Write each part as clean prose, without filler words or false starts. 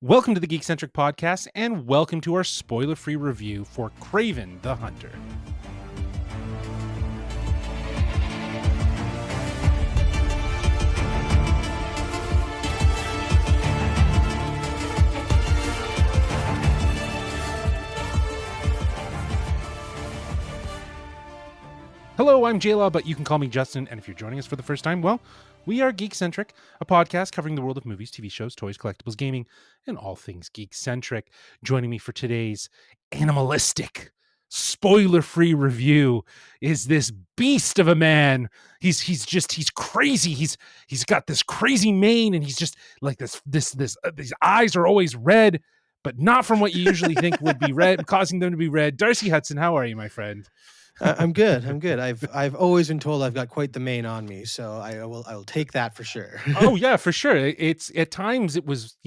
Welcome to the Geekcentric podcast, and welcome to our spoiler-free review for Kraven the Hunter. Hello, I'm J-Law, but you can call me Justin, and if you're joining us for the first time, well, we are Geekcentric, a podcast covering the world of movies, TV shows, toys, collectibles, gaming, and all things Geekcentric. Joining me for today's animalistic, spoiler-free review is this beast of a man. He's crazy. He's got this crazy mane, and he's just like these eyes are always red, but not from what you usually think would be red, causing them to be red. Darcy Hudson, how are you, my friend? I'm good. I've always been told I've got quite the mane on me, so I will take that for sure. Oh yeah, for sure. It's at times it was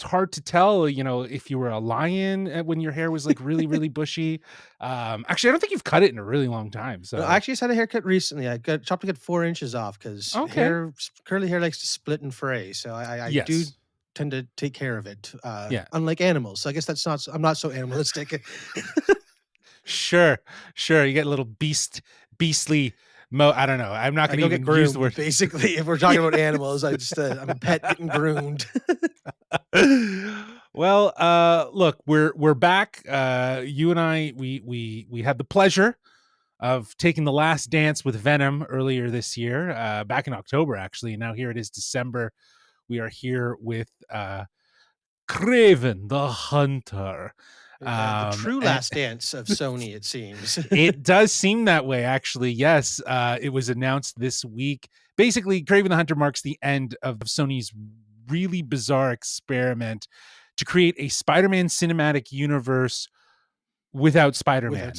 hard to tell if you were a lion when your hair was like really bushy. Actually, I don't think you've cut it in a really long time. So I actually just had a haircut recently. I got chopped to get 4 inches off because curly hair likes to split and fray. So I yes. do tend to take care of it. Yeah. Unlike animals, so I guess I'm not so animalistic. Sure. You get a little beastly. I don't know. I'm not going to even groomed, use the word. Basically, if we're talking about animals, I'm a pet getting groomed. Well, look, we're back. You and I, we had the pleasure of taking the last dance with Venom earlier this year, back in October, actually. And now here it is December. We are here with Kraven the Hunter. The true last dance of Sony, it seems. It does seem that way, actually. Yes, it was announced this week. Basically, Kraven the Hunter marks the end of Sony's really bizarre experiment to create a Spider-Man cinematic universe without Spider-Man.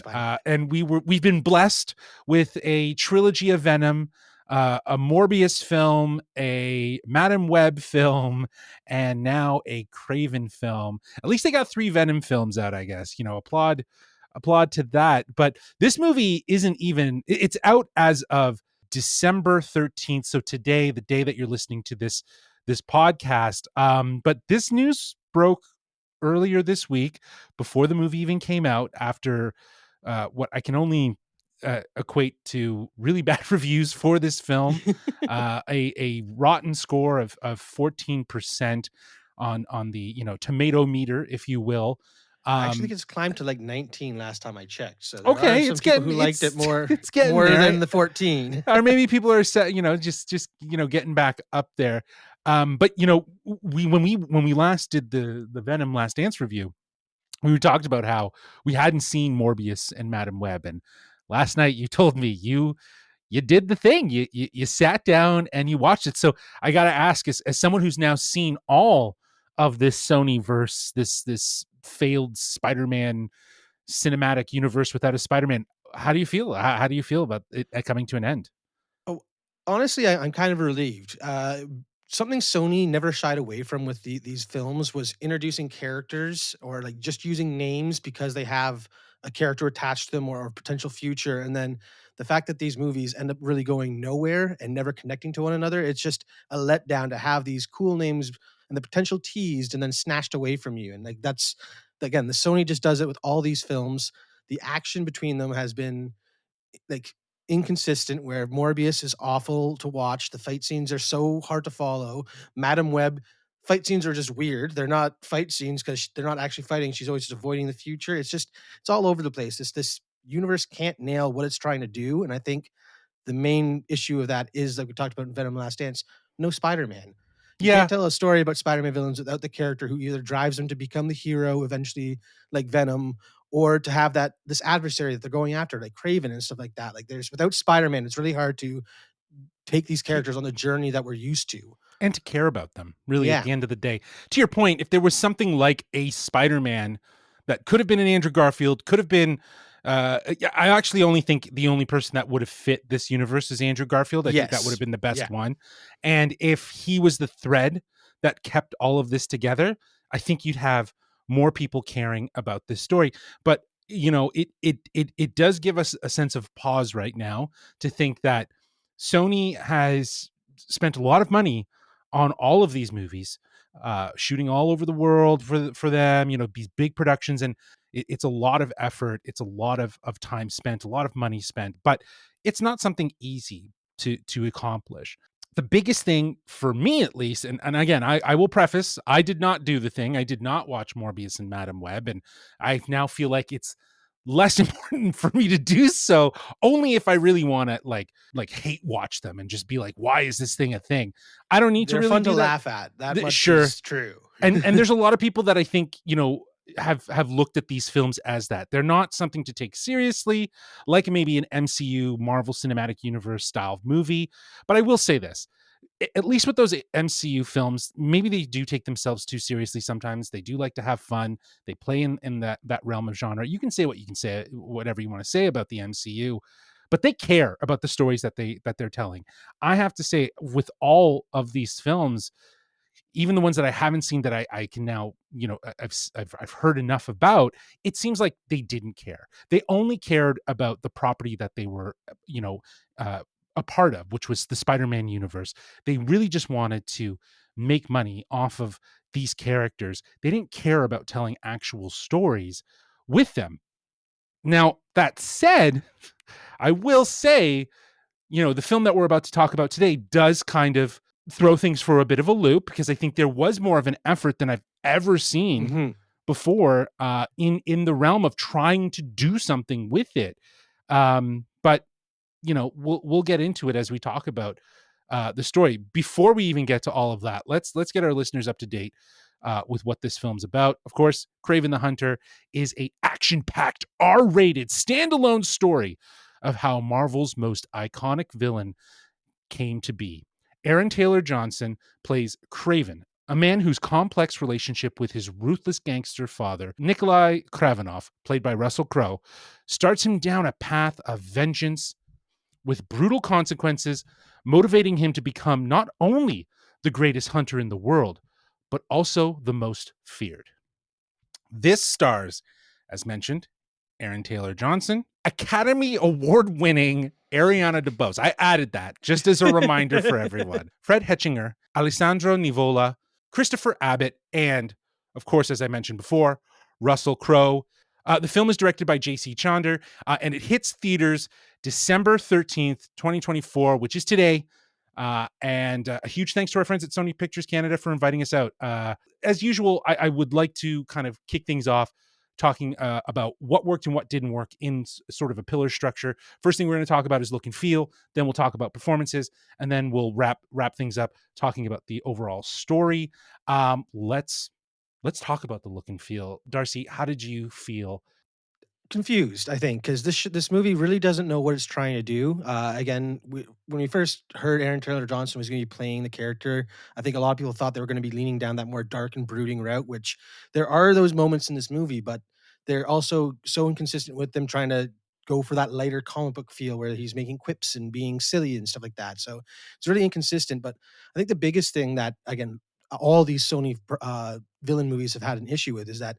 And we've been blessed with a trilogy of Venom, a Morbius film, a Madam Web film, and now a Kraven film. At least they got 3 Venom films out, I guess. Applaud to that. But this movie it's out as of December 13th. So today, the day that you're listening to this podcast. But this news broke earlier this week, before the movie even came out, after what I can only equate to really bad reviews for this film, a rotten score of 14% on the tomato meter, if you will. I actually think it's climbed to like 19 last time I checked. So okay, it's getting who liked it more. It's getting more there. Than the 14, or maybe people are just getting back up there. But when we last did the Venom Last Dance review, we talked about how we hadn't seen Morbius and Madam Web, and last night you told me you did the thing. You sat down and you watched it. So I got to ask, as someone who's now seen all of this Sony verse, this failed Spider-Man cinematic universe without a Spider-Man, how do you feel? How do you feel about it coming to an end? Oh, honestly, I'm kind of relieved. Something Sony never shied away from with these films was introducing characters, or like just using names because they have a character attached to them or a potential future. And then the fact that these movies end up really going nowhere and never connecting to one another, it's just a letdown to have these cool names and the potential teased and then snatched away from you. And like, that's, again, the Sony just does it with all these films. The action between them has been like inconsistent, where Morbius is awful to watch. The fight scenes are so hard to follow. Madam Web fight scenes are just weird. They're not fight scenes because they're not actually fighting. She's always just avoiding the future. It's all over the place. This universe can't nail what it's trying to do. And I think the main issue of that is, like we talked about in Venom Last Dance, no Spider-Man. You can't tell a story about Spider-Man villains without the character who either drives them to become the hero eventually, like Venom, or to have this adversary that they're going after, like Kraven and stuff like that. Like, without Spider-Man, it's really hard to take these characters on the journey that we're used to. And to care about them, really, at the end of the day. To your point, if there was something like a Spider-Man that could have been an Andrew Garfield, could have been... I actually only think the only person that would have fit this universe is Andrew Garfield. I think that would have been the best one. And if he was the thread that kept all of this together, I think you'd have more people caring about this story. But it does give us a sense of pause right now to think that Sony has spent a lot of money on all of these movies. shooting all over the world for them. These big productions, and it's a lot of effort. It's a lot of time spent, a lot of money spent, but it's not something easy to accomplish. The biggest thing for me, at least, and again, I will preface, I did not do the thing. I did not watch Morbius and Madam Web, and I now feel like it's less important for me to do so, only if I really want to hate watch them and just be like, why is this thing a thing? I don't need to They're really fun do to that. laugh at. That much Sure. is true. And there's a lot of people that I think, have looked at these films as that. They're not something to take seriously, like maybe an MCU Marvel Cinematic Universe style movie. But I will say this, at least with those MCU films, maybe they do take themselves too seriously sometimes. They do like to have fun. They play in that realm of genre. You can say what you can say, whatever you want to say about the MCU, but they care about the stories that they're telling. I have to say, with all of these films, even the ones that I haven't seen that I can now, I've heard enough about, it seems like they didn't care. They only cared about the property that they were, a part of, which was the Spider-Man universe. They really just wanted to make money off of these characters. They didn't care about telling actual stories with them. Now, that said, I will say, the film that we're about to talk about today does kind of throw things for a bit of a loop, because I think there was more of an effort than I've ever seen Mhm. before, in the realm of trying to do something with it. But we'll get into it as we talk about the story. Before we even get to all of that, let's get our listeners up to date with what this film's about. Of course, Kraven the Hunter is a action-packed, R-rated, standalone story of how Marvel's most iconic villain came to be. Aaron Taylor Johnson plays Kraven, a man whose complex relationship with his ruthless gangster father, Nikolai Kravenov, played by Russell Crowe, starts him down a path of vengeance with brutal consequences, motivating him to become not only the greatest hunter in the world, but also the most feared. This stars, as mentioned, Aaron Taylor Johnson, Academy Award winning Ariana DeBose. I added that just as a reminder for everyone. Fred Hetchinger, Alessandro Nivola, Christopher Abbott, and, of course, as I mentioned before, Russell Crowe. The film is directed by J.C. Chander, and it hits theaters December 13th, 2024, which is today. And a huge thanks to our friends at Sony Pictures Canada for inviting us out. As usual, I would like to kind of kick things off talking about what worked and what didn't work in sort of a pillar structure. First thing we're going to talk about is look and feel. Then we'll talk about performances, and then we'll wrap things up talking about the overall story. Let's talk about the look and feel. Darcy, how did you feel? Confused, I think, because this movie really doesn't know what it's trying to do. Again, when we first heard Aaron Taylor Johnson was going to be playing the character, I think a lot of people thought they were going to be leaning down that more dark and brooding route, which there are those moments in this movie, but they're also so inconsistent with them trying to go for that lighter comic book feel where he's making quips and being silly and stuff like that. So it's really inconsistent. But I think the biggest thing that, again, all these Sony villain movies have had an issue with is that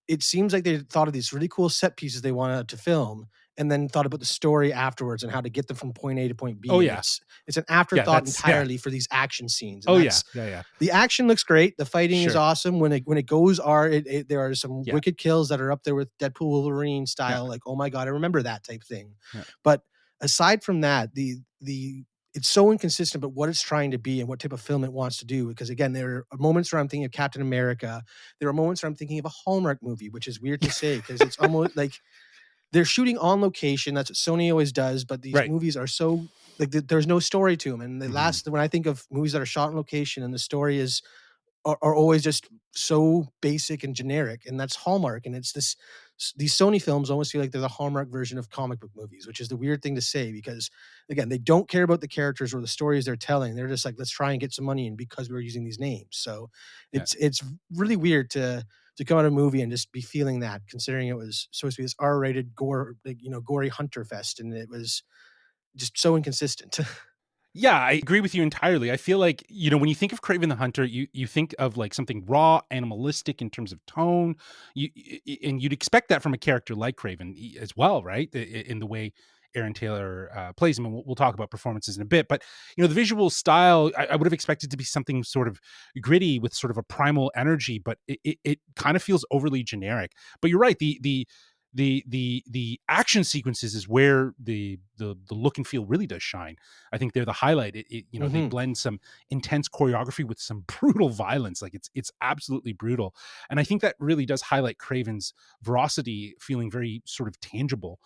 it seems like they thought of these really cool set pieces they wanted to film and then thought about the story afterwards and how to get them from point A to point Oh B. And yeah, it's an yeah, afterthought that's yeah. entirely for these action scenes. And Oh yeah, that's yeah. the action looks great. The fighting is Sure. awesome. When it goes there are some Yeah. wicked kills that are up there with Deadpool Wolverine Yeah. style. Like, oh my God, I remember that type thing. Yeah. But aside from that, the it's so inconsistent, but what it's trying to be and what type of film it wants to do. Because again, there are moments where I'm thinking of Captain America. There are moments where I'm thinking of a Hallmark movie, which is weird to say because it's almost like they're shooting on location. That's what Sony always does. But these Right. movies are so like there's no story to them. And Mhm. when I think of movies that are shot on location and the story are always just so basic and generic, and that's Hallmark. And it's these Sony films almost feel like they're the Hallmark version of comic book movies, which is the weird thing to say because again, they don't care about the characters or the stories they're telling. They're just like, let's try and get some money in because we're using these names. So Yeah. it's really weird to come out of a movie and just be feeling that, considering it was supposed to be this R-rated gore, like, gory hunter fest, and it was just so inconsistent. Yeah, I agree with you entirely. I feel like, when you think of Kraven the Hunter, you think of like something raw, animalistic in terms of tone. And you'd expect that from a character like Kraven as well, right? In the way Aaron Taylor plays him, and we'll talk about performances in a bit. But the visual style, I would have expected to be something sort of gritty with sort of a primal energy, but it kind of feels overly generic. But you're right, the action sequences is where the look and feel really does shine. I think they're the highlight. They Mhm. blend some intense choreography with some brutal violence. Like it's absolutely brutal, and I think that really does highlight Craven's veracity feeling very sort of tangible.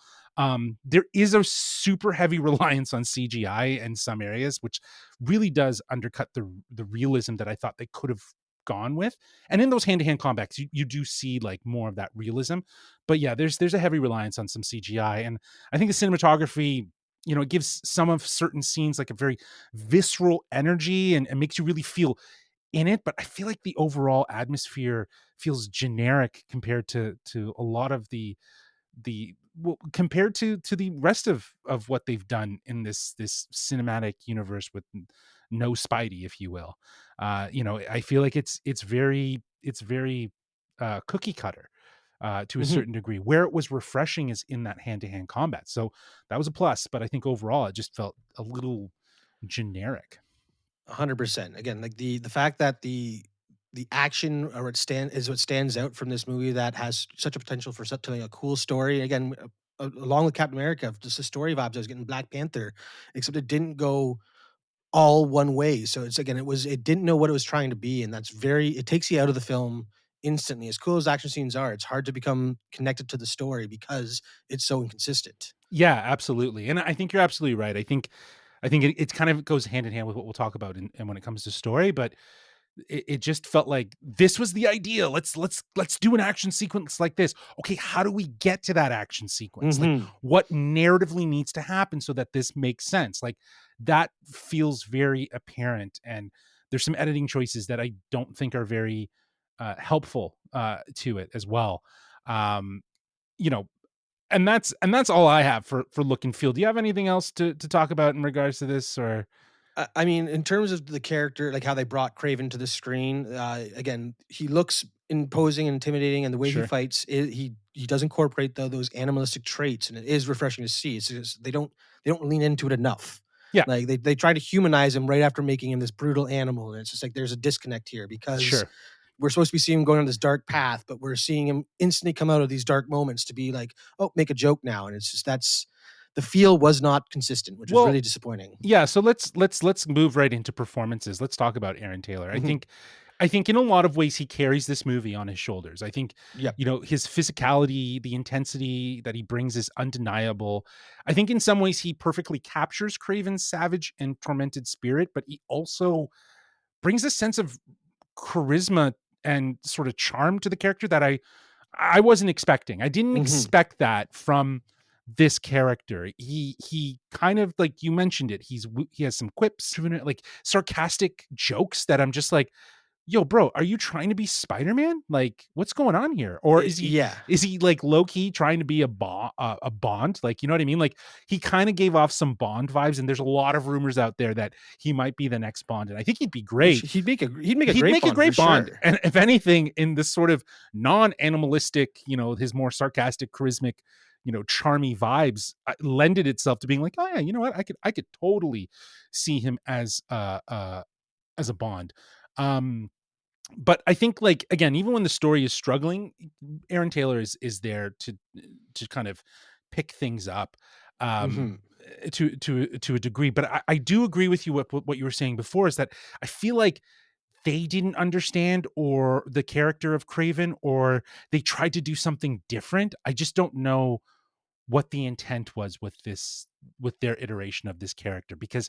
There is a super heavy reliance on CGI in some areas, which really does undercut the realism that I thought they could have gone with. And in those hand-to-hand combats, you do see like more of that realism. But yeah, there's a heavy reliance on some CGI. And I think the cinematography, it gives some of certain scenes like a very visceral energy, and makes you really feel in it. But I feel like the overall atmosphere feels generic compared to a lot of compared to the rest of what they've done in this cinematic universe with no Spidey, if you will. I feel like it's very cookie cutter to a Mhm. certain degree. Where it was refreshing is in that hand-to-hand combat, so that was a plus. But I think overall it just felt a little generic. 100%. Again, like the fact that the action or what stands out from this movie that has such a potential for telling a cool story. Again, along with Captain America, just the story vibes I was getting Black Panther, except it didn't go all one way. So it didn't know what it was trying to be, and it takes you out of the film instantly. As cool as action scenes are, it's hard to become connected to the story because it's so inconsistent. Yeah, absolutely. And I think you're absolutely right. I think it kind of goes hand in hand with what we'll talk about and when it comes to story. But it just felt like this was the idea. Let's do an action sequence like this. Okay, how do we get to that action sequence? Like, Mhm. what narratively needs to happen so that this makes sense? Like, that feels very apparent. And there's some editing choices that I don't think are very helpful to it as well. Um, you know, and that's all I have for look and feel. Do you have anything else to talk about in regards to this, or I mean, in terms of the character, like how they brought Craven to the screen, again, he looks imposing and intimidating, and the way he sure? fights, he does incorporate those animalistic traits, and it is refreshing to see. It's just, they don't lean into it enough. Yeah, Like they try to humanize him right after making him this brutal animal, and it's just like there's a disconnect here because sure. we're supposed to be seeing him going on this dark path, but we're seeing him instantly come out of these dark moments to be like, oh, make a joke now, and it's just that's the feel was not consistent, which was Well, really disappointing. yeah, so let's move right into performances. Let's talk about Aaron Taylor. I Mhm. think I think in a lot of ways he carries this movie on his shoulders. I think, Yep. his physicality, the intensity that he brings is undeniable. I think in some ways he perfectly captures Craven's savage and tormented spirit, but he also brings a sense of charisma and sort of charm to the character that I wasn't expecting. I didn't Mhm. expect that from this character. He kind of, like you mentioned it. He has some quips, like sarcastic jokes that I'm just like, yo, bro, are you trying to be Spider-Man? Like, what's going on here? Or Yeah. is he like low key trying to be a Bond? Like, you know what I mean? Like, he kind of gave off some Bond vibes, and there's a lot of rumors out there that he might be the next Bond, and I think he'd be Which great. he'd make a He'd great make a Bond for great Bond, sure. and if anything, in this sort of non-animalistic, his more sarcastic, charismatic, charmy vibes, lended itself to being like, oh yeah, you know what, I could totally see him as a Bond. Um, but I think, like, again, even when the story is struggling, Aaron Taylor is there to kind of pick things up, um, Mhm. to a degree. But I do agree with you what you were saying before, is that I feel like they didn't understand or the character of Craven, or they tried to do something different. I just don't know what the intent was with their iteration of this character, because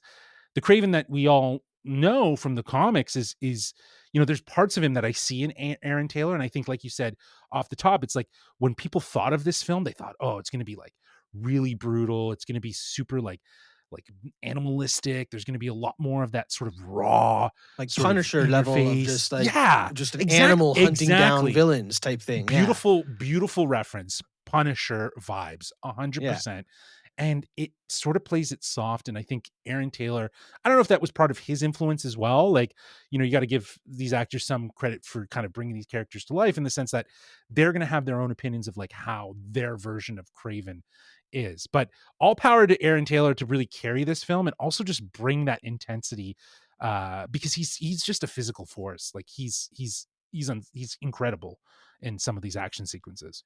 the Craven that we all know from the comics is there's parts of him that I see in Aaron Taylor, and I think, like you said off the top, it's like when people thought of this film, they thought, oh, it's going to be like really brutal, it's going to be super like animalistic, there's going to be a lot more of that sort of raw Like sort of Punisher in your level of face. just like Yeah, just an animal hunting down exactly. villains type thing. Yeah. Beautiful reference. Punisher vibes, Yeah. 100%. And it sort of plays it soft. And I think Aaron Taylor, I don't know if that was part of his influence as well. Like, you got to give these actors some credit for kind of bringing these characters to life, in the sense that they're going to have their own opinions of like how their version of Craven is. But all power to Aaron Taylor to really carry this film and also just bring that intensity, because he's just a physical force. Like he's incredible in some of these action sequences.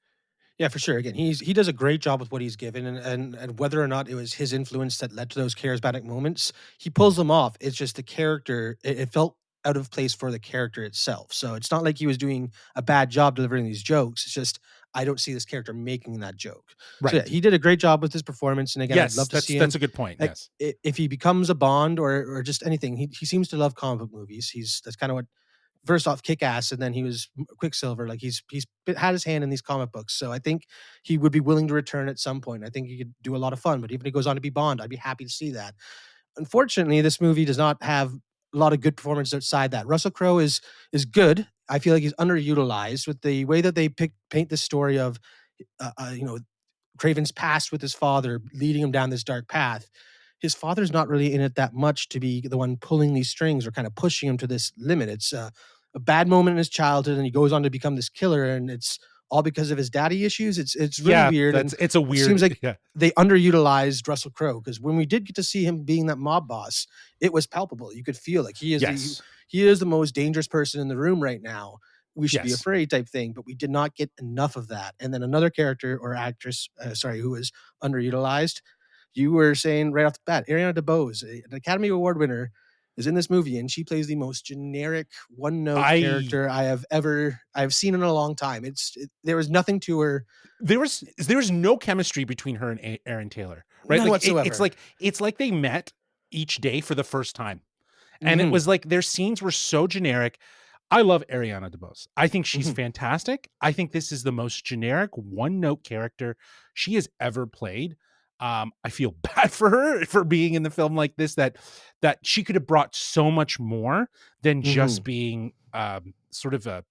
Yeah, for sure. Again, he does a great job with what he's given, and whether or not it was his influence that led to those charismatic moments, he pulls them off. It's just the character; it felt out of place for the character itself. So it's not like he was doing a bad job delivering these jokes. It's just I don't see this character making that joke. So yeah, Right. he did a great job with his performance. And again, I'd Yes, love to see that's him a good point. like Yes. if he becomes a Bond or just anything. He seems to love comic book movies. That's kind of what first off Kick Ass, and then he was Quicksilver. Like he's had his hand in these comic books, so I think he would be willing to return at some point. I think he could do a lot of fun. But even if he goes on to be Bond, I'd be happy to see that. Unfortunately, this movie does not have a lot of good performances outside that. Russell Crowe is good. I feel like he's underutilized with the way that they paint the story of, you know, Craven's past with his father, leading him down this dark path. His father's not really in it that much to be the one pulling these strings or kind of pushing him to this limit. It's a bad moment in his childhood, and he goes on to become this killer, and it's all because of his daddy issues. It's really Yeah, weird, that's and it's a it seems weird like yeah. they underutilized Russell Crowe because when we did get to see him being that mob boss, it was palpable. You could feel like Yes. he is the most dangerous person in the room right now. We should be Yes. afraid type thing, but we did not get enough of that. And then another character or actress, sorry, who was underutilized. You were saying right off the bat, Ariana DeBose, an Academy Award winner, is in this movie, and she plays the most generic one note I character I've seen in a long time. There was nothing to her, there was no chemistry between her and Aaron Taylor, right? none Like it's whatsoever. like they met each day for the first time. And it Hmm. was like their scenes were so generic. I love Ariana DeBose. I think she's Hmm. fantastic. I think this is the most generic one note character she has ever played. I feel bad for her for being in the film like this. That she could have brought so much more than just Hmm. being sort of a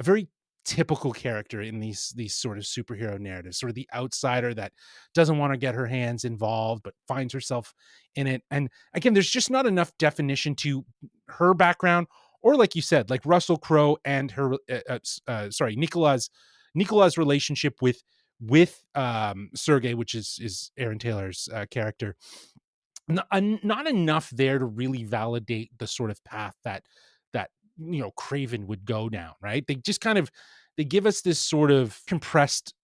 very typical character in these sort of superhero narratives, sort of the outsider that doesn't want to get her hands involved but finds herself in it. And again, there's just not enough definition to her background, or like you said, like Russell Crowe and her sorry, Nicola's relationship with Sergey, which is Aaron Taylor's character. Not enough there to really validate the sort of path that Craven would go down, right? They just kind of they give us this sort of compressed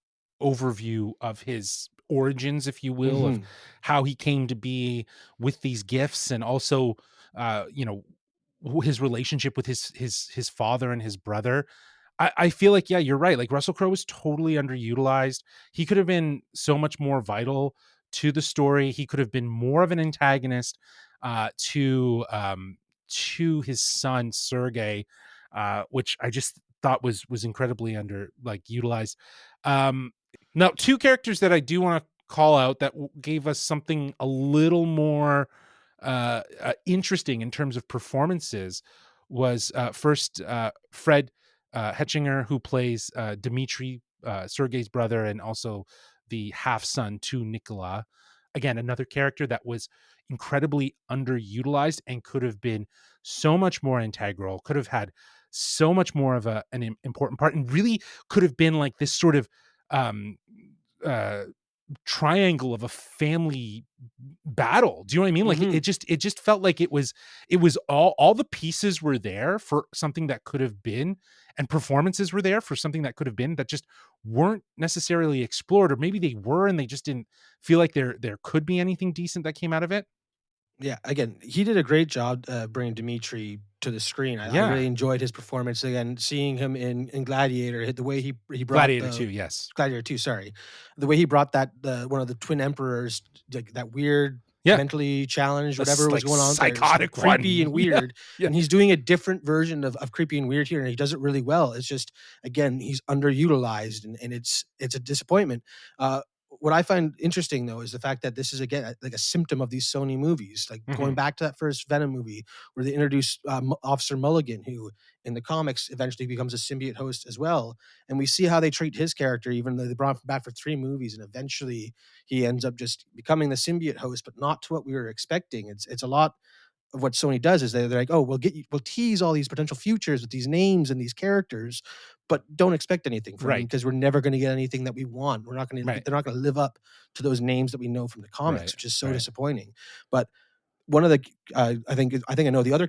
overview of his origins, if you will, of Hmm. how he came to be with these gifts, and also his relationship with his father and his brother. I feel like, yeah, you're right. Like Russell Crowe was totally underutilized. He could have been so much more vital to the story. He could have been more of an antagonist to his son Sergey, which I just thought was incredibly under like utilized. Um, Now, two characters that I do want to call out that gave us something a little more interesting in terms of performances was first Fred Hetchinger, who plays Dmitri, Sergei's brother, and also the half son to Nicola. Again, another character that was incredibly underutilized and could have been so much more integral, could have had so much more of an important part, and really could have been like this sort of um, uh, triangle of a family battle. Do you know what I mean? Like Hmm. it just felt like it was all the pieces were there for something that could have been, and performances were there for something that could have been, that just weren't necessarily explored, or maybe they were and they just didn't feel like there could be anything decent that came out of it. Yeah, again, he did a great job bringing Dimitri to the screen. I Yeah. really enjoyed his performance. Again, seeing him in Gladiator, the way he brought Gladiator the 2, yes. Gladiator 2, sorry. The way he brought that the one of the twin emperors, like that weird, Yeah. mentally challenged, whatever This was like going on there, so psychotic creepy one. and Yeah. weird. Yeah. And he's doing a different version of creepy and weird here, and he does it really well. It's just again, he's underutilized and it's a disappointment. What I find interesting though is the fact that this is again like a symptom of these Sony movies, like going Mhm. back to that first Venom movie where they introduced Officer Mulligan, who in the comics eventually becomes a symbiote host as well, and we see how they treat his character, even though they brought him back for 3 movies, and eventually he ends up just becoming the symbiote host, but not to what we were expecting. It's a lot. of what Sony does is they're like, "Oh, we'll tease all these potential futures with these names and these characters, but don't expect anything from them Right. because we're never gonna get anything that we want. We're not gonna Right. they're not gonna live up to those names that we know from the Right. comics, which is so Right. disappointing." But one of the I think I know the other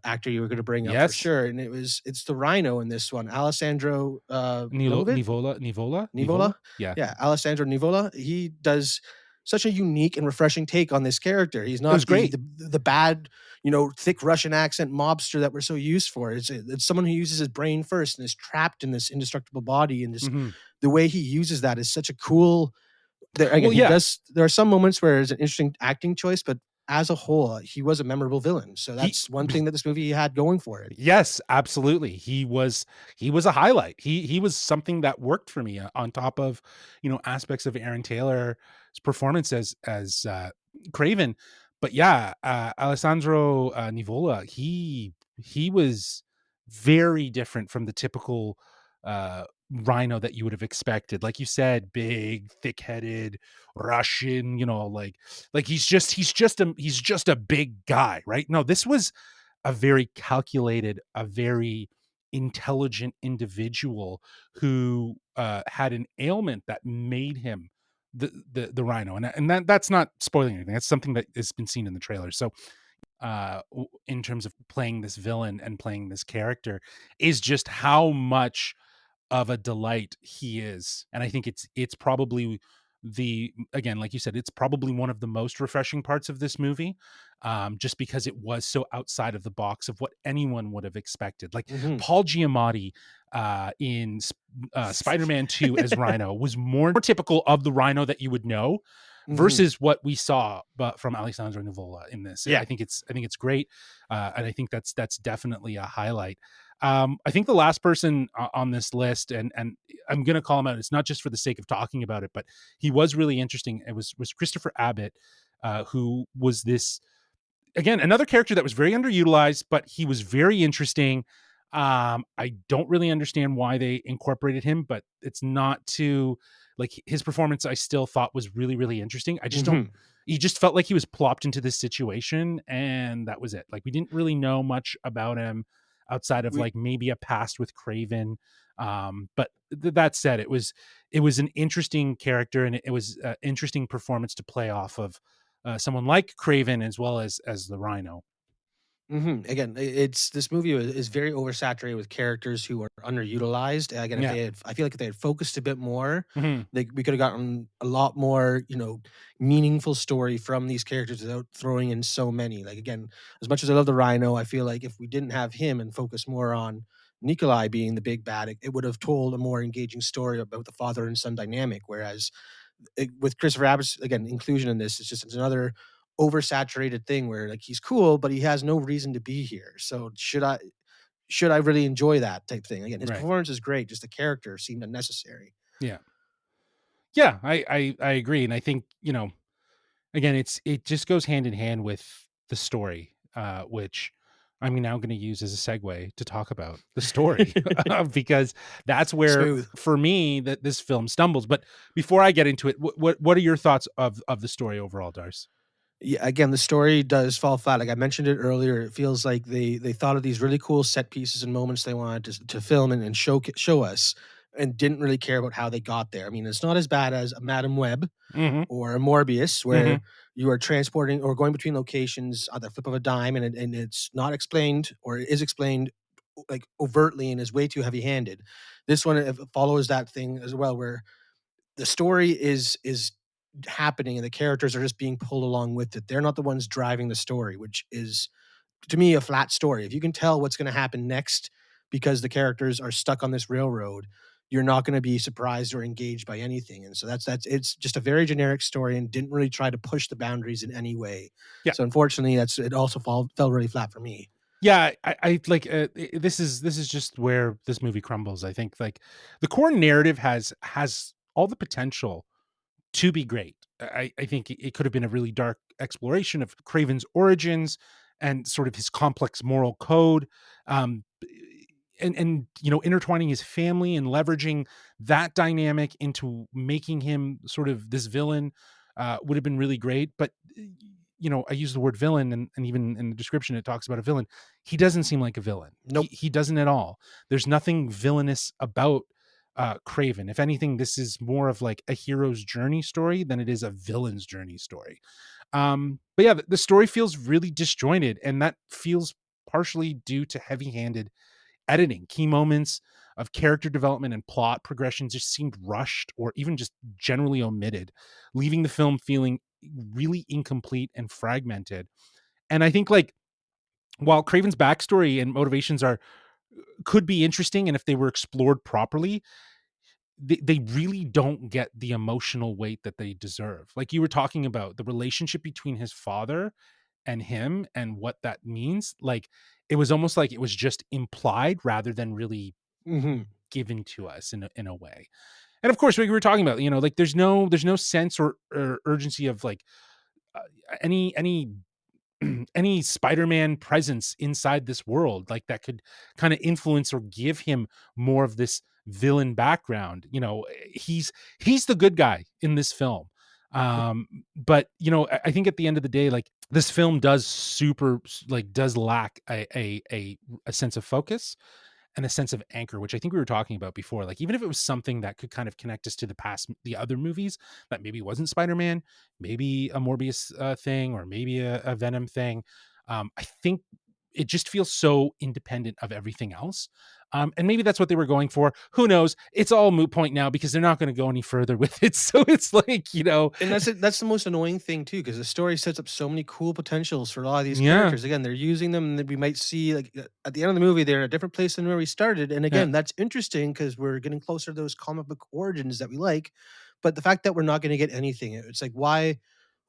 actor you were gonna bring up for Yes. sure, and it's the Rhino in this one, Alessandro, Novovich? Nivola. Nivola? Yeah. Yeah, Alessandro Nivola. He does such a unique and refreshing take on this character. He's It was not great. the bad, thick Russian accent mobster that we're so used for. It's someone who uses his brain first and is trapped in this indestructible body, and just Mhm. the way he uses that is such a cool. Again, Well, yeah. There are some moments where it's an interesting acting choice, but as a whole, he was a memorable villain. So He that's one thing that this movie had going for it. Yes, absolutely. He was a highlight. He was something that worked for me, on top of, aspects of Aaron Taylor's performance as Craven. But yeah, Alessandro Nivola, he was very different from the typical Rhino that you would have expected. Like you said, big, thick-headed, Russian, like he's just a big guy, right? No, this was a very calculated, a very intelligent individual who had an ailment that made him the Rhino, and that's not spoiling anything. That's something that has been seen in the trailer. So, in terms of playing this villain and playing this character, is just how much of a delight he is. And I think it's probably the again, like you said, it's probably one of the most refreshing parts of this movie, just because it was so outside of the box of what anyone would have expected. Like Mhm. Paul Giamatti in Spider-Man 2 as Rhino was more typical of the Rhino that you would know Mhm. versus what we saw but from Alessandro Nivola in this. Yeah. I think it's great, and I think that's definitely a highlight. I think the last person on this list, and I'm going to call him out. It's not just for the sake of talking about it, but he was really interesting. It was Christopher Abbott, who was this again another character that was very underutilized, but he was very interesting. I don't really understand why they incorporated him, but it's not to like his performance. I still thought was really really interesting. I just don't. Mhm. He just felt like he was plopped into this situation, and that was it. Like we didn't really know much about him outside of We like maybe a past with Craven. But that said, it was an interesting character, and it was an interesting performance to play off of someone like Craven as well as the Rhino. Mhm. Again, it's this movie is very oversaturated with characters who are underutilized. Again, if Yeah. they had, I feel like if they had focused a bit more, Mhm. we could have gotten a lot more, meaningful story from these characters without throwing in so many. Like again, as much as I love the Rhino, I feel like if we didn't have him and focus more on Nikolai being the big bad, it would have told a more engaging story about the father and son dynamic. Whereas with Christopher Abbott's again inclusion in this, it's another oversaturated thing where like he's cool, but he has no reason to be here. So should I really enjoy that type thing? Again, his Right. performance is great, just the character seemed unnecessary. Yeah. Yeah, I agree, and I think, again, it just goes hand in hand with the story, which I'm now gonna use as a segue to talk about the story, because that's where, Smooth. for me, that this film stumbles. But before I get into it, what are your thoughts of the story overall, Darce? Yeah, again, the story does fall flat. Like I mentioned it earlier, it feels like they thought of these really cool set pieces and moments they wanted to film and show us, and didn't really care about how they got there. I mean, it's not as bad as a Madam Web Mhm, or a Morbius, where mhm, you are transporting or going between locations at the flip of a dime, and it's not explained, or it is explained like overtly and is way too heavy handed. This one follows that thing as well, where the story is happening and the characters are just being pulled along with it. They're not the ones driving the story, which is to me a flat story. If you can tell what's going to happen next because the characters are stuck on this railroad, you're not going to be surprised or engaged by anything. And so that's it's just a very generic story and didn't really try to push the boundaries in any way. yeah. So unfortunately, that's it also fell really flat for me. Yeah, I like, this is just where this movie crumbles. I think, like, the core narrative has all the potential to be great. I think it could have been a really dark exploration of Craven's origins and sort of his complex moral code, um, and intertwining his family and leveraging that dynamic into making him sort of this villain, would have been really great. But I use the word villain, and even in the description it talks about a villain. He doesn't seem like a villain. He Nope. he doesn't at all. There's nothing villainous about Craven. If anything, this is more of like a hero's journey story than it is a villain's journey story. But yeah, the story feels really disjointed, and that feels partially due to heavy-handed editing. Key moments of character development and plot progression just seemed rushed or even just generally omitted, leaving the film feeling really incomplete and fragmented. And I think, like, while Craven's backstory and motivations are could be interesting, and if they were explored properly, they really don't get the emotional weight that they deserve. Like you were talking about, the relationship between his father and him and what that means, like it was almost like it was just implied rather than really Hmm. given to us in a way. And of course, we were talking about, like there's no sense or urgency of like uh, any any Spider-Man presence inside this world, like that could kind of influence or give him more of this villain background. He's the good guy in this film. But I think at the end of the day, like this film does lack a sense of focus and a sense of anchor, which I think we were talking about before. Like, even if it was something that could kind of connect us to the other movies that maybe wasn't Spider-Man, maybe a Morbius thing, or maybe a Venom thing. I think it just feels so independent of everything else. And maybe that's what they were going for. Who knows? It's all moot point now because they're not going to go any further with it. So it's like, And that's it. That's the most annoying thing too, because the story sets up so many cool potentials for a lot of these yeah, characters. Again, they're using them, and then we might see like at the end of the movie, they're in a different place than where we started. And yeah. again, that's interesting because we're getting closer to those comic book origins that we like. But the fact that we're not going to get anything, it's like why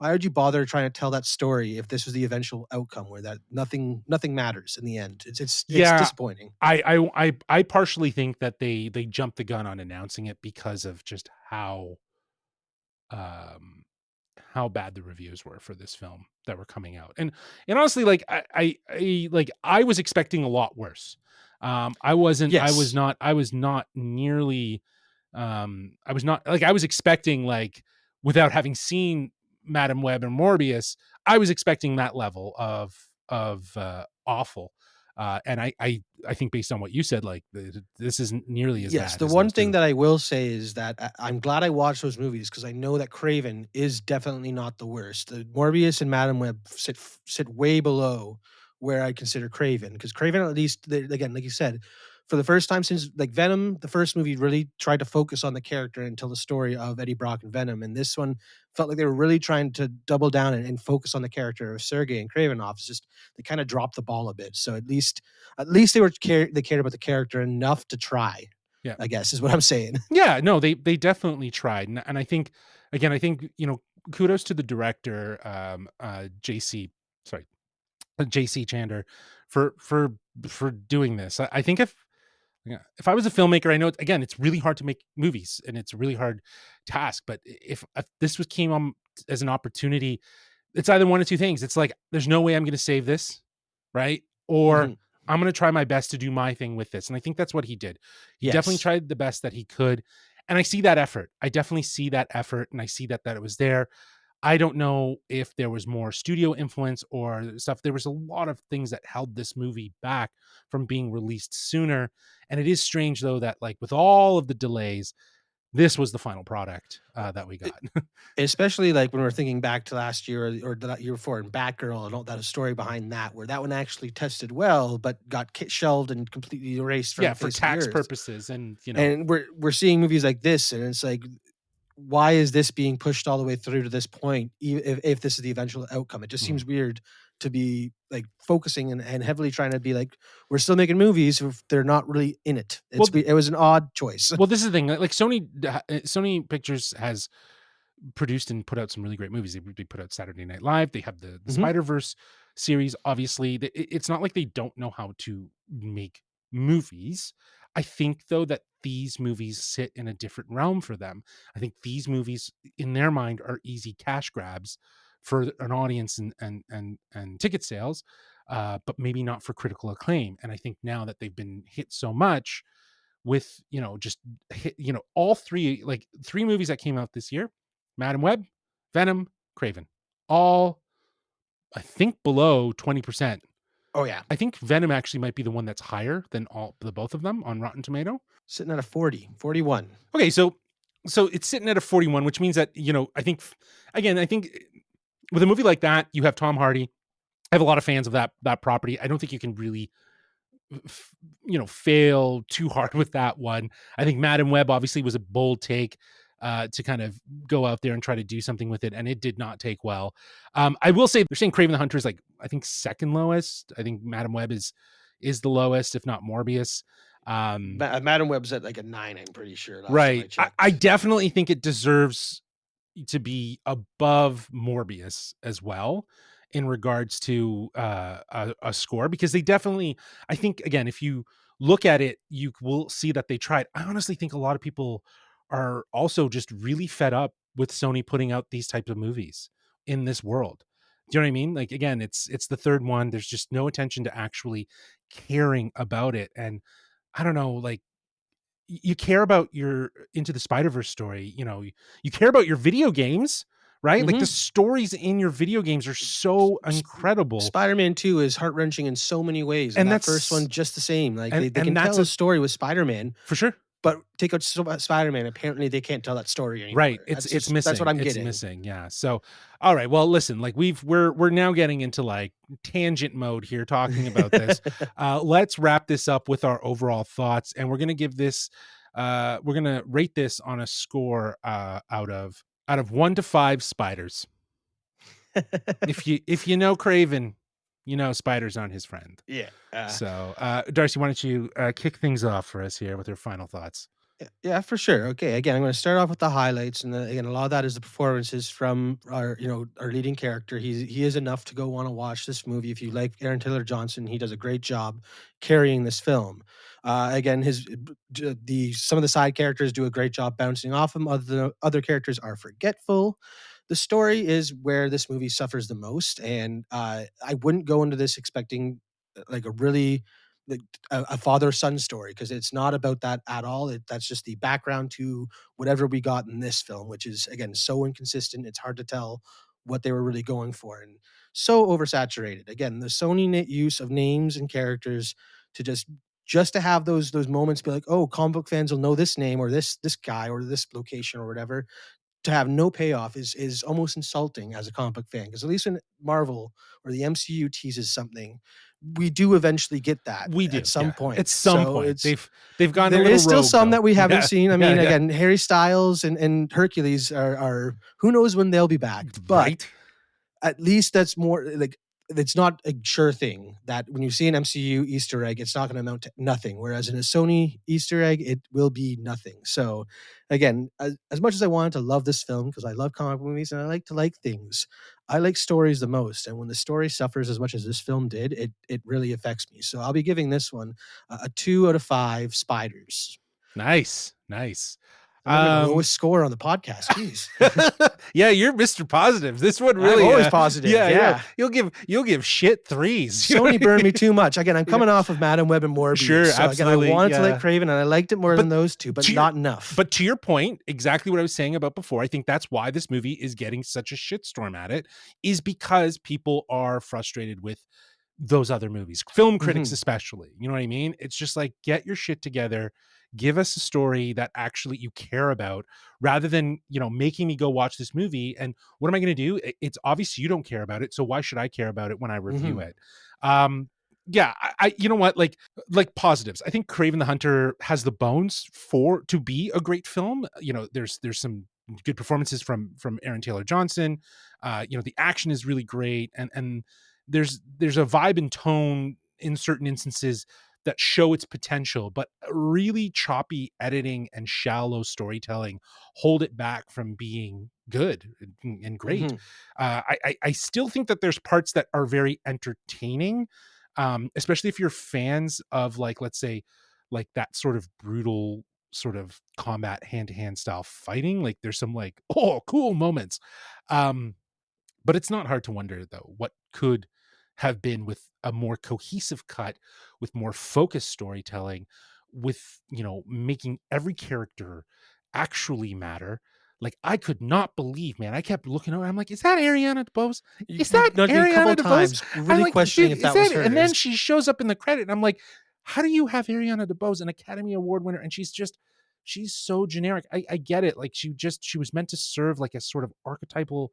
would you bother trying to tell that story if this was the eventual outcome where that nothing matters in the end? It's Yeah, disappointing. I partially think that they jumped the gun on announcing it because of just um how bad the reviews were for this film that were coming out. And honestly, like I was expecting a lot worse. Yes. I was not nearly I was not like I was expecting, like, without having seen Madam Web and Morbius, I was expecting that level of awful. And I think based on what you said, like this isn't nearly as Yes, bad the as one those thing two. that I will say is that I'm glad I watched those movies because I know that Craven is definitely not the worst. The Morbius and Madam Web sit way below where I consider Craven because Craven, at least, again, like you said, for the first time since like Venom, the first movie really tried to focus on the character and tell the story of Eddie Brock and Venom, and this one felt like they were really trying to double down and focus on the character of Sergey and Kravinoff. It's just they kind of dropped the ball a bit. So at least they cared about the character enough to try, Yeah. I guess is what I'm saying. Yeah, no, they definitely tried. And I think, again, I think, kudos to the director, JC, sorry, JC Chander, for doing this. I think if I was a filmmaker, I know again it's really hard to make movies and it's a really hard task. But if this was came on as an opportunity, it's either one of two things. It's like there's no way I'm going to save this, right? Or Mhm. I'm going to try my best to do my thing with this. And I think that's what he did. He definitely Yes. tried the best that he could. And I see that effort. I definitely see that effort, and I see that it was there. I don't know if there was more studio influence or stuff. There was a lot of things that held this movie back from being released sooner. And it is strange though that, like, with all of the delays, this was the final product that we E got. Especially, like, when we're thinking back to last year or the year before in Batgirl and all that story behind that, where that one actually tested well, but got shelved and completely erased from Yeah, the for face of the tax earth. purposes, and And we're seeing movies like this, and it's like, why is this being pushed all the way through to this point, if this is the eventual outcome? It just mhm. seems weird to be, like, focusing and heavily trying to be like, "We're still making movies if they're not really in it." Well, It was an odd choice. this is the thing. Like Sony Pictures has produced and put out some really great movies. They put out Saturday Night Live. They have the Mhm. Spider Verse series. Obviously, it's not like they don't know how to make movies. I think though that these movies sit in a different realm for them. I think these movies, in their mind, are easy cash grabs for an audience and ticket sales, but maybe not for critical acclaim. And I think now that they've been hit so much with, just hit, all three, like three movies that came out this year: Madam Web, Venom, Craven, all I think below 20%. Oh, yeah. I think Venom actually might be the one that's higher than all the both of them on Rotten Tomato. Sitting at a 40, 41. Okay, so it's sitting at a 41, which means that, I think again, I think with a movie like that, you have Tom Hardy. I have a lot of fans of that property. I don't think you can really fail too hard with that one. I think Madam Web obviously was a bold take to kind of go out there and try to do something with it, and it did not take well. I will say they're saying Kraven the Hunter is like, I think, second lowest. I think Madam Web is the lowest, if not Morbius. Madam Web's at like a 9, I'm pretty sure. Last time I Right. checked. I definitely think it deserves to be above Morbius as well in regards to a score, because they definitely, I think, again, if you look at it, you will see that they tried. I honestly think a lot of people are also just really fed up with Sony putting out these types of movies in this world. Do you know what I mean? Like, again, it's the third one. There's just no attention to actually caring about it. And I don't know, like, you care about your Into the Spider-Verse story, you care about your video games, right? Like, the Mhm. stories in your video games are so S incredible, Spider-Man 2 is heart-wrenching in so many ways, and and that first one that's just the same. Like, and they and can that's tell a a story with Spider-Man, for sure. but take out Spider-Man, apparently they can't tell that story Right. anymore. That's what Missing. I'm It's getting. missing. Yeah. So, all right. Well, listen, like, we're now getting into like tangent mode here talking about this. Let's wrap this up with our overall thoughts, and we're going to give this we're going to rate this on a score out of 1 to 5 spiders. If you know Craven, you know spiders aren't his friend. Yeah, So, Darcy, why don't you kick things off for us here with your final thoughts? yeah, for sure. Okay, again, I'm gonna start off with the highlights, and again, a lot of that is the performances from our leading character. He is enough to go want to watch this movie. If you like Aaron Taylor Johnson, he does a great job carrying this film. Again, the some of the side characters do a great job bouncing off him. Other characters are forgetful. The story is where this movie suffers the most, and I wouldn't go into this expecting like a really like a father son story, because it's not about that at all. That's just the background to whatever we got in this film, which is again so inconsistent. It's hard to tell what they were really going for, and so oversaturated. Again, the Sony use of names and characters to just to have those moments be like, oh, comic book fans will know this name or this guy or this location or whatever, to have no payoff is almost insulting as a comic book fan, because at least when Marvel or the MCU teases something, we do eventually get that We at do, some yeah. At point. some So point, it's they've gone a there little is still rogue, some though. that we haven't Yeah, seen. I yeah, mean, yeah. again, Harry Styles and Hercules are who knows when they'll be back, but Right. at least that's more like it's not a sure thing that when you see an MCU Easter egg, it's not going to amount to nothing. Whereas in a Sony Easter egg, it will be nothing. So, again, as much as I wanted to love this film because I love comic book movies and I like to like things, I like stories the most. And when the story suffers as much as this film did, it really affects me. So I'll be giving this one a 2 out of 5 spiders. Nice, nice. And never the Um, lowest score on the podcast. Jeez. yeah, you're Mr. Positive. This one I'm really, always positive. yeah, yeah. Yeah. You'll give shit threes. You know Sony what I burned me mean? too much. Again, I'm You know? coming off of Madam Web and Morbius. Sure, So again, I absolutely, wanted to like yeah. Craven and I liked it more But than those two, but to your not enough. but to your point, exactly what I was saying about before, I think that's why this movie is getting such a shitstorm at it, is because people are frustrated with those other movies, film critics Mhm. especially. You know what I mean? It's just like, get your shit together, give us a story that actually you care about, rather than making me go watch this movie. And what am I going to do? It's obvious you don't care about it, so why should I care about it when I review Mhm. it? Yeah, you know what, like positives, I think Craven the Hunter has the bones to be a great film. There's some good performances from Aaron Taylor Johnson. The action is really great, and there's a vibe and tone in certain instances that show its potential, but really choppy editing and shallow storytelling hold it back from being good and great. Mhm. I still think that there's parts that are very entertaining, especially if you're fans of, like, let's say, like that sort of brutal sort of combat hand-to-hand style fighting. Like, there's some like, oh, cool moments. um but it's not hard to wonder, though, what could have been with a more cohesive cut, with more focused storytelling, with making every character actually matter. Like, I could not believe, man. I kept looking over. I'm like, is that Ariana DeBose? You Is you that nudged me a couple Ariana of DeBose? times, I'm really like, questioning dude, if is that was that? her. And then she shows up in the credit, and I'm like, how do you have Ariana DeBose, an Academy Award winner, and she's so generic. I get it. Like, she was meant to serve like a sort of archetypal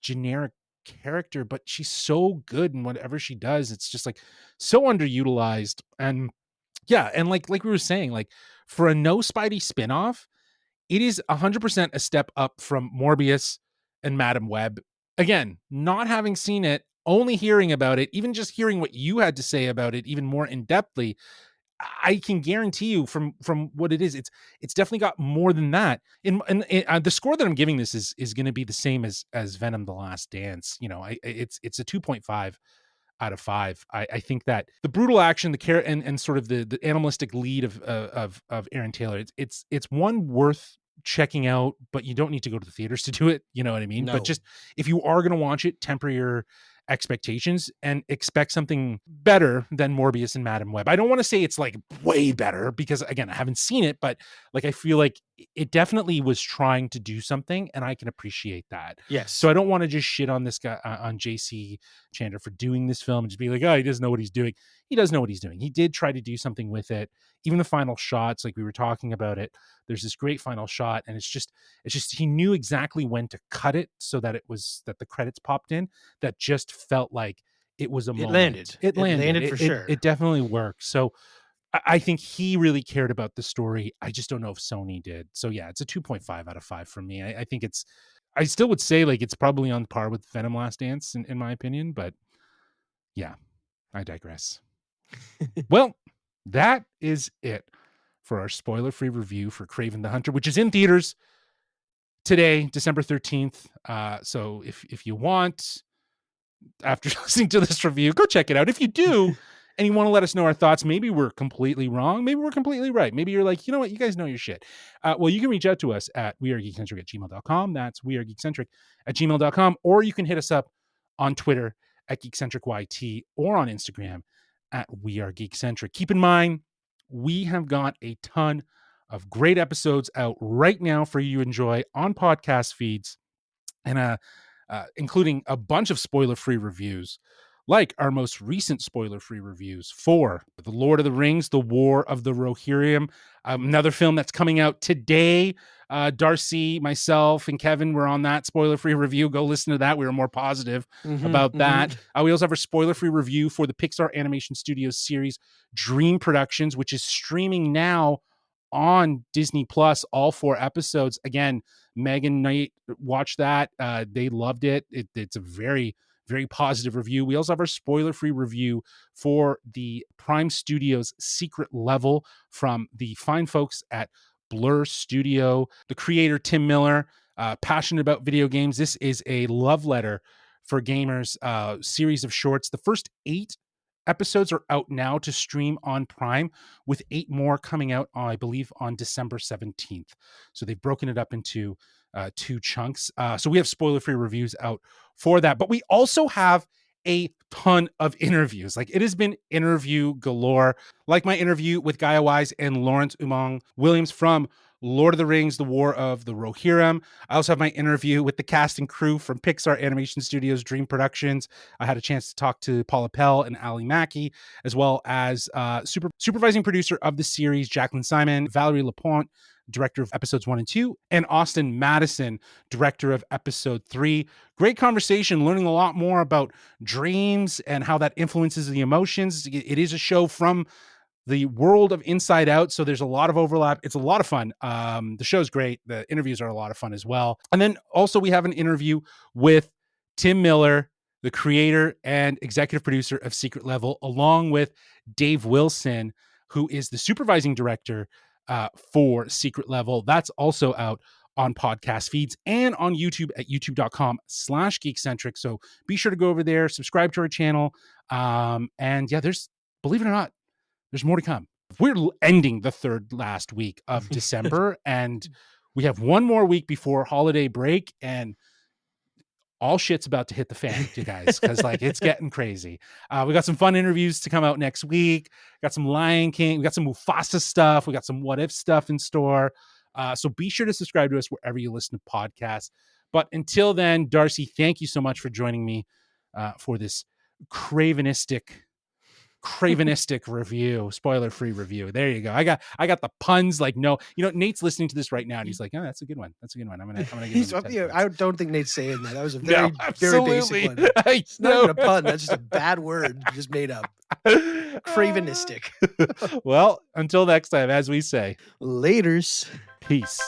generic character, but she's so good in whatever she does. It's just like so underutilized. And yeah, and like we were saying, like for a no Spidey spinoff, it is 100% a step up from Morbius and Madam Web. Again, not having seen it, only hearing about it, even just hearing what you had to say about it even more in depthly, I can guarantee you from what it is, it's definitely got more than that. The score that I'm giving this is going to be the same as Venom: The Last Dance. You know, it's a 2.5 out of 5. I think that the brutal action, the care, and sort of the animalistic lead of Aaron Taylor, it's one worth checking out, but you don't need to go to the theaters to do it. You know what I mean? But No. just if you are going to watch it, temper your expectations and expect something better than Morbius and Madam Web. I don't want to say it's like way better because again, I haven't seen it, but like I feel like it definitely was trying to do something and I can appreciate that. So Yes. I don't want to just shit on this guy on JC Chandler for doing this film and just be like, oh, he doesn't know what he's doing. He does know what he's doing. He did try to do something with it. Even the final shots, like we were talking about it, there's this great final shot and it's just he knew exactly when to cut it so that the credits popped in. That just felt like it was a It moment. landed. It landed for sure. It definitely worked. So I think he really cared about the story. I just don't know if Sony did. So yeah, it's a 2.5 out of 5 from me. I think I still would say like it's probably on par with Venom: Last Dance in my opinion, but yeah, I digress. Well, that is it for our spoiler-free review for Kraven the Hunter, which is in theaters today, December 13th. So if you want, after listening to this review, go check it out. If you do, and you want to let us know our thoughts, maybe we're completely wrong, maybe we're completely right. Maybe you're like, you know what, you guys know your shit. Well, you can reach out to us at wearegeekcentric@gmail.com. That's wearegeekcentric@gmail.com. Or you can hit us up on Twitter at geekcentricyt or on Instagram at wearegeekcentric. Keep in mind, we have got a ton of great episodes out right now for you to enjoy on podcast feeds, and including a bunch of spoiler-free reviews, like our most recent spoiler-free reviews for The Lord of the Rings, The War of the Rohirrim, another film that's coming out today. Darcy, myself, and Kevin were on that spoiler-free review. Go listen to that. We were more positive about that. We also have a spoiler-free review for the Pixar Animation Studios series Dream Productions, which is streaming now on Disney Plus, all 4 episodes. Again, Megan Knight watched that. They loved it. It's a very, very positive review. We also have our spoiler-free review for the Prime Studios Secret Level from the fine folks at Blur Studio. The creator, Tim Miller, passionate about video games. This is a love letter for gamers, series of shorts. The first 8 episodes are out now to stream on Prime, with 8 more coming out, I believe, on December 17th. So they've broken it up into 2 chunks. So we have spoiler-free reviews out for that. But we also have a ton of interviews. Like, it has been interview galore. Like my interview with Gaia Wise and Lawrence Umang Williams from Lord of the Rings, The War of the Rohirrim. I also have my interview with the cast and crew from Pixar Animation Studios Dream Productions. I had a chance to talk to Paula Pell and Ali Mackey, as well as supervising producer of the series, Jacqueline Simon, Valerie Lapointe, director of episodes 1 and 2, and Austin Madison, director of episode 3. Great conversation, learning a lot more about dreams and how that influences the emotions. It is a show from the world of Inside Out, so there's a lot of overlap. It's a lot of fun. The show's great. The interviews are a lot of fun as well. And then also we have an interview with Tim Miller, the creator and executive producer of Secret Level, along with Dave Wilson, who is the supervising director for Secret Level. That's also out on podcast feeds and on YouTube at youtube.com/geekcentric. So be sure to go over there, subscribe to our channel. And yeah, believe it or not, there's more to come. We're ending the third last week of December, and we have one more week before holiday break, and all shit's about to hit the fan, you guys, because like it's getting crazy. We got some fun interviews to come out next week. Got some Lion King. We got some Mufasa stuff. We got some What If stuff in store. So be sure to subscribe to us wherever you listen to podcasts. But until then, Darcy, thank you so much for joining me for this cravenistic review, spoiler-free review. There you go. I got the puns. Like, no, Nate's listening to this right now and he's like, oh, that's a good one. That's a good one. I'm gonna give him 10 points. I don't think Nate's saying that. That was a very basic one. It's not even a pun. That's just a bad word you just made up. Cravenistic. Well, until next time, as we say, laters. Peace.